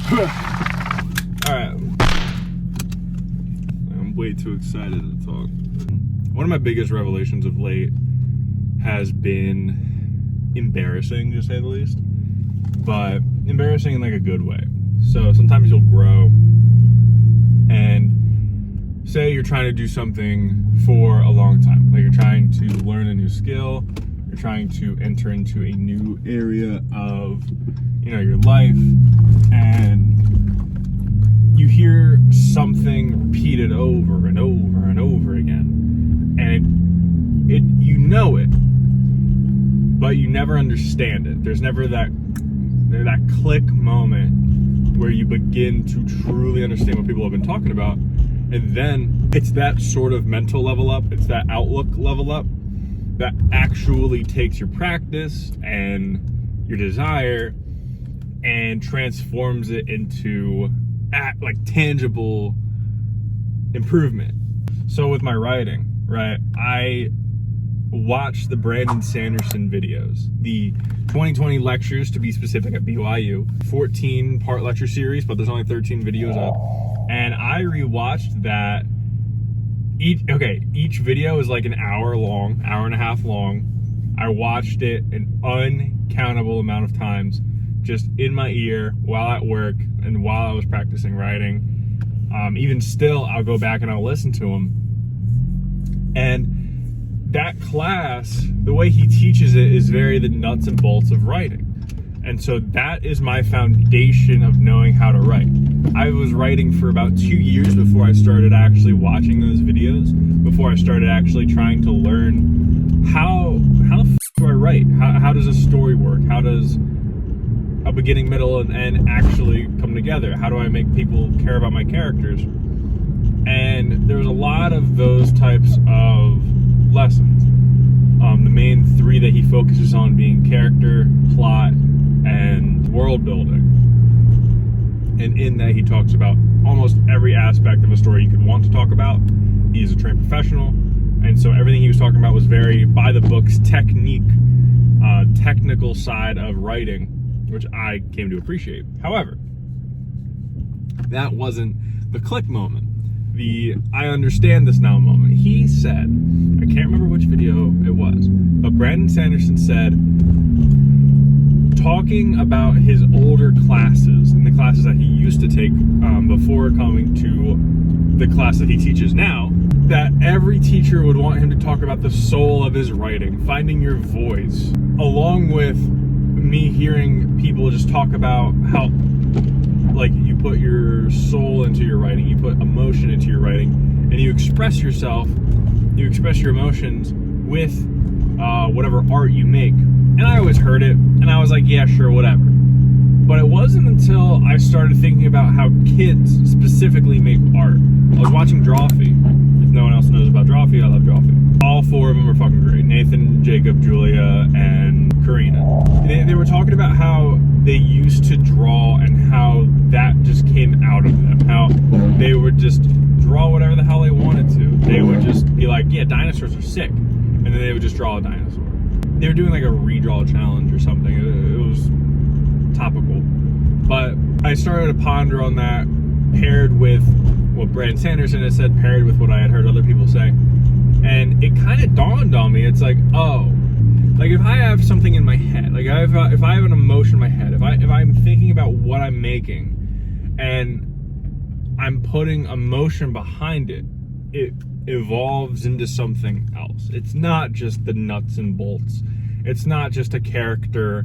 Alright. I'm way too excited to talk. One of my biggest revelations of late has been embarrassing, to say the least. But embarrassing in like a good way. So sometimes you'll grow and say you're trying to do something for a long time. Like you're trying to learn a new skill, you're trying to enter into a new area of, your life, and you hear something repeated over and over and over again, and you know it, but you never understand it. There's never that click moment where you begin to truly understand what people have been talking about. And then it's that sort of mental level up, it's that outlook level up that actually takes your practice and your desire and transforms it into tangible improvement. So with my writing, right, I watched the Brandon Sanderson videos, the 2020 lectures, to be specific, at BYU, 14-part lecture series, but there's only 13 videos up. And I rewatched that. Each video is like an hour long, hour and a half long. I watched it an uncountable amount of times, just in my ear, while at work, and while I was practicing writing. Even still, I'll go back and I'll listen to them. And that class, the way he teaches it is very the nuts and bolts of writing. And so that is my foundation of knowing how to write. I was writing for about 2 years before I started actually watching those videos, before I started actually trying to learn how the f do I write? How does a story work? How does a beginning, middle, and end actually come together? How do I make people care about my characters? And there's a lot of those types of lessons. The main three that he focuses on being character, plot, and world building. And in that, he talks about almost every aspect of a story you could want to talk about. He is a trained professional, and so everything he was talking about was very by the books technical side of writing, which I came to appreciate. However, that wasn't the click moment, the I understand this now moment. He said, I can't remember which video it was, but Brandon Sanderson said, talking about his older classes and the classes that he used to take before coming to the class that he teaches now, that every teacher would want him to talk about the soul of his writing, finding your voice, along with me hearing people just talk about how you put your soul into your writing, you put emotion into your writing, and you express yourself, you express your emotions with whatever art you make. And I always heard it, and I was like, yeah, sure, whatever. But it wasn't until I started thinking about how kids specifically make art. I was watching Drawfee. If no one else knows about Drawfee, I love Drawfee. All four of them are fucking great. Nathan, Jacob, Julia, and Karina. They were talking about how they used to draw and how that just came out of them. How they would just draw whatever the hell they wanted to. They would just be like, yeah, dinosaurs are sick. And then they would just draw a dinosaur. They were doing like a redraw challenge or something. It was topical. But I started to ponder on that, paired with what Brandon Sanderson had said, paired with what I had heard other people say. And it kind of dawned on me. It's like, oh, like if I have something in my head, like if I have an emotion in my head, if I'm thinking about what I'm making and I'm putting emotion behind it, it evolves into something else. It's not just the nuts and bolts. It's not just a character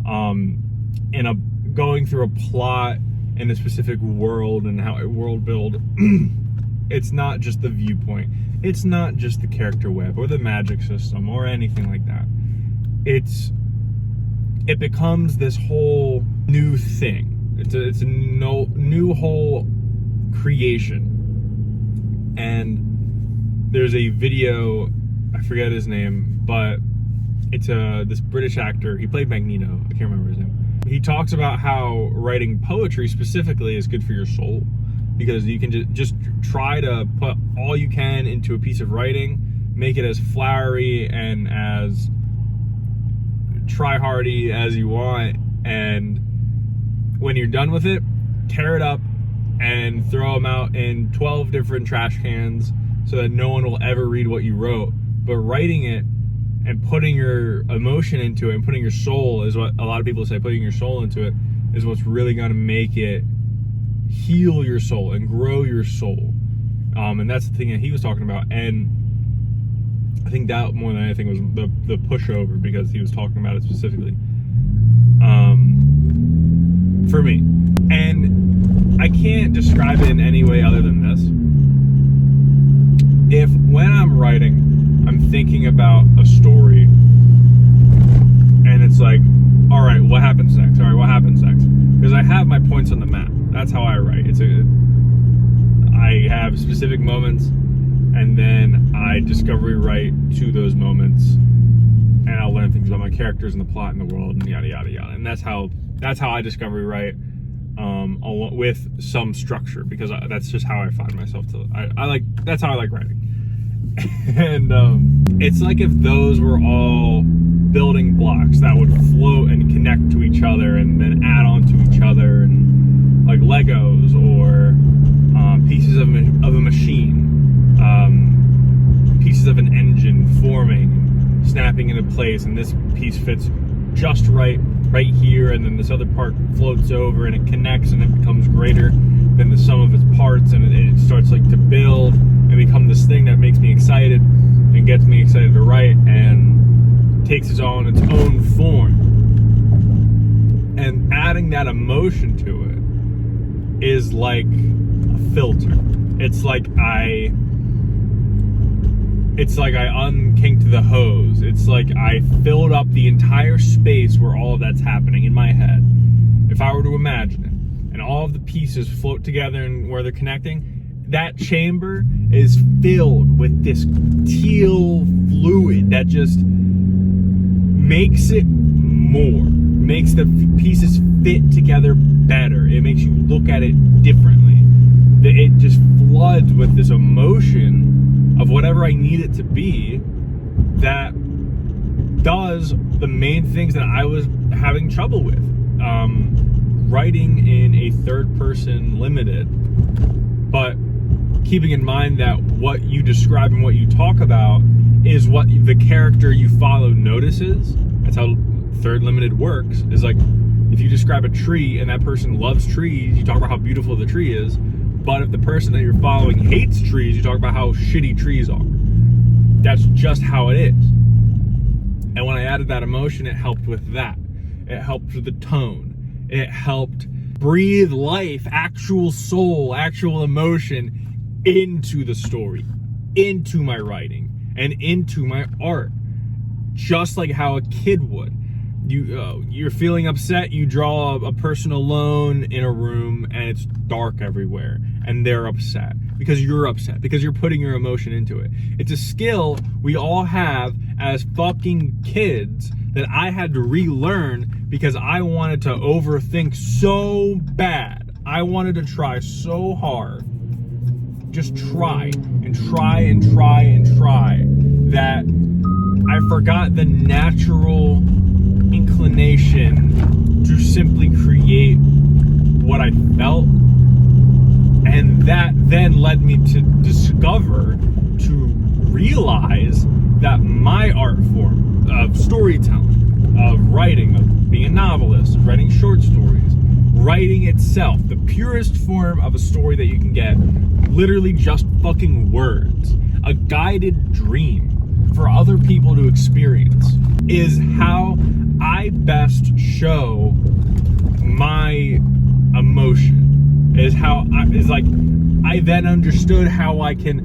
in a going through a plot in a specific world and how it world build. It's not just the viewpoint. It's not just the character web or the magic system or anything like that. It becomes this whole new thing. It's a new whole creation. And there's a video, I forget his name, but it's this British actor. He played Magneto. I can't remember his name. He talks about how writing poetry specifically is good for your soul, because you can just try to put all you can into a piece of writing, make it as flowery and as try-hardy as you want, and when you're done with it, tear it up and throw them out in 12 different trash cans so that no one will ever read what you wrote. But writing it and putting your emotion into it and putting your soul is what a lot of people say, putting your soul into it is what's really going to make it heal your soul and grow your soul. And that's the thing that he was talking about. And I think that more than anything was the pushover, because he was talking about it specifically for me. And I can't describe it in any way other than this. If when I'm writing, I'm thinking about a story and it's like, all right, what happens next? All right, what happens next? Because I have my points on the map. That's how I write. I have specific moments, and then I discovery write to those moments, and I'll learn things about my characters and the plot and the world and yada yada yada. And that's how I discovery write, with some structure, because that's just how I find myself that's how I like writing. And it's like if those were all building blocks that would float and connect to each other and then add on to each other, and like Legos or pieces of a machine, pieces of an engine forming, snapping into place, and this piece fits just right here, and then this other part floats over and it connects and it becomes greater than the sum of its parts, and it starts like to build and become this thing that makes me excited and gets me excited to write and takes its own form. And adding that emotion to it is like a filter. It's like I unkinked the hose. It's like I filled up the entire space where all of that's happening in my head. If I were to imagine it, and all of the pieces float together and where they're connecting, that chamber is filled with this teal fluid that just makes it more, makes the pieces fit together better. It makes you look at it differently. It just floods with this emotion of whatever I need it to be, that does the main things that I was having trouble with. Writing in a third person limited, but keeping in mind that what you describe and what you talk about is what the character you follow notices. That's how third limited works. Is like, if you describe a tree and that person loves trees, you talk about how beautiful the tree is. But if the person that you're following hates trees, you talk about how shitty trees are. That's just how it is. And when I added that emotion, it helped with that. It helped with the tone. It helped breathe life, actual soul, actual emotion into the story, into my writing, and into my art. Just like how a kid would. You're feeling upset, you draw a person alone in a room and it's dark everywhere, and they're upset because you're upset, because you're putting your emotion into it. It's a skill we all have as fucking kids that I had to relearn because I wanted to overthink so bad. I wanted to try so hard. Just try and try and try and try, that I forgot the natural inclination to simply create what I felt. And that then led me to discover, to realize that my art form of storytelling, of writing, of being a novelist, of writing short stories, writing itself, the purest form of a story that you can get, literally just fucking words, a guided dream for other people to experience, is how I best show my emotion. Is how I then understood how I can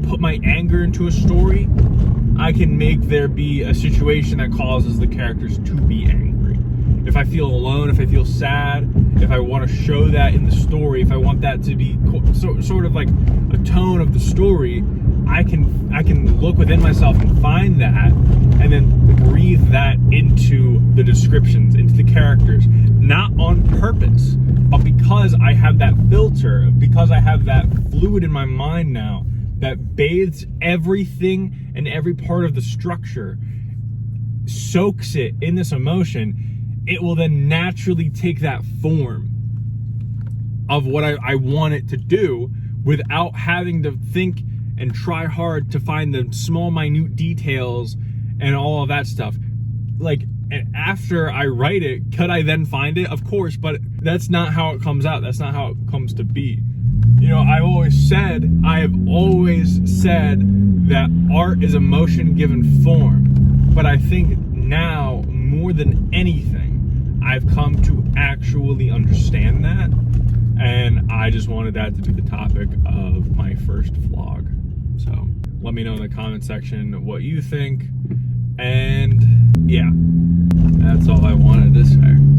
put my anger into a story. I can make there be a situation that causes the characters to be angry. If I feel alone, if I feel sad, if I want to show that in the story, if I want that to be sort of like a tone of the story, I can look within myself and find that, and then breathe that into the descriptions, into the characters, not on purpose, but because I have that filter, because I have that fluid in my mind now that bathes everything and every part of the structure, soaks it in this emotion. It will then naturally take that form of what I want it to do without having to think and try hard to find the small, minute details and all of that stuff. Like, after I write it, could I then find it? Of course, but that's not how it comes out. That's not how it comes to be. You know, I have always said that art is emotion given form. But I think now, more than anything, I've come to actually understand that. And I just wanted that to be the topic of my first vlog. So let me know in the comment section what you think. And yeah, that's all I wanted to say.